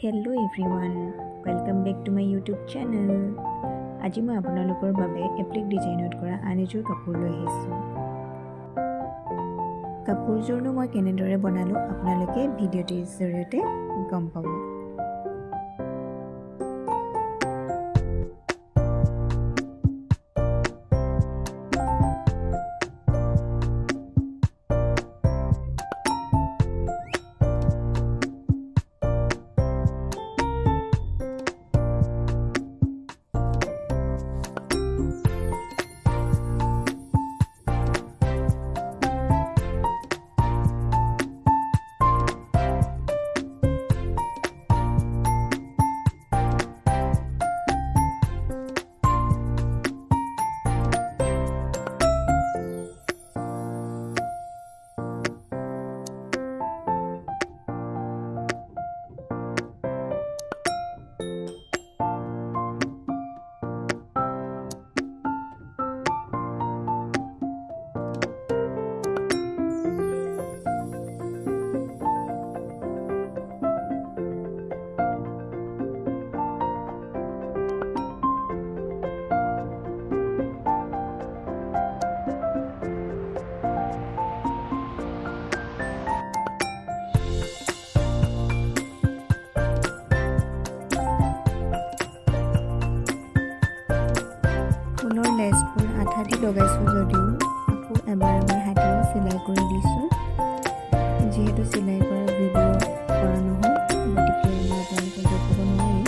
Hello everyone, welcome back to my YouTube channel. আজি মই আপোনালোকৰ বাবে এপ্লিক ডিজাইনত কৰা আন এযোৰ কাপোৰ লৈ আহিছোঁ। কাপোৰযোৰনো মই কেনেদৰে বনালোঁ আপোনালোকে ভিডিঅ'টিৰ জৰিয়তে গম পাব। ফুলৰ লেচবোৰ আঠা দি লগাইছোঁ যদিও আকৌ এবাৰ হাতেৰে চিলাই কৰি দিছোঁ। যিহেতু চিলাই কৰা ভিডিঅ' কৰা নহয় গতিকে মই আপোনালোকক দেখুৱাব নোৱাৰিম।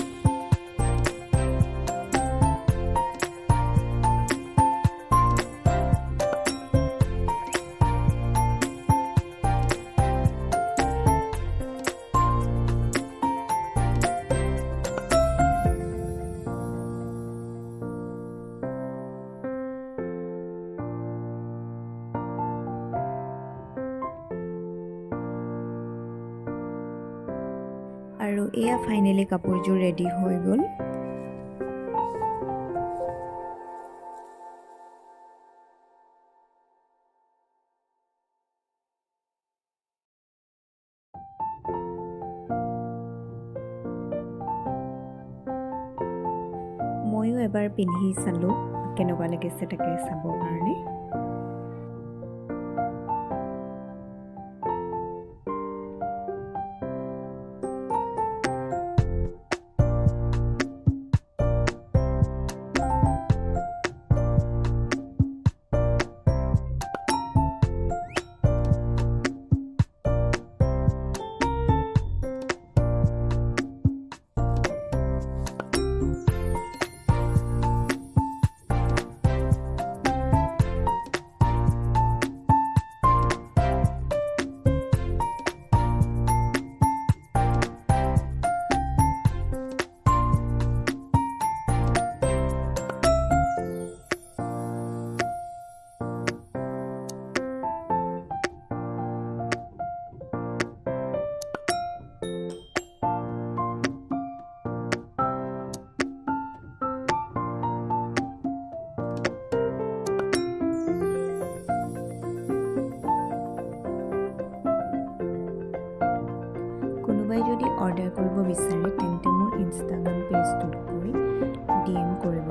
আৰু এয়া ফাইনেলি কাপোৰযোৰ ৰেডি হৈ গ'ল। ময়ো এবাৰ পিন্ধি চালোঁ কেনেকুৱা লাগিছে তাকে চাবৰ কাৰণে। কোনোবাই যদি অৰ্ডাৰ কৰিব বিচাৰে তেন্তে মোৰ ইনষ্টাগ্ৰাম পেজটোত গৈ DM কৰিব।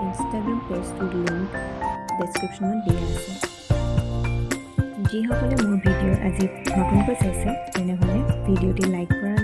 ইনষ্টাগ্ৰাম পেজটোৰ লিংক ডেছক্ৰিপশ্যনত দিয়া আছে। যিসকলে মোৰ ভিডিঅ' আজি নতুনকৈ চাইছে তেনেহ'লে ভিডিঅ'টি লাইক কৰা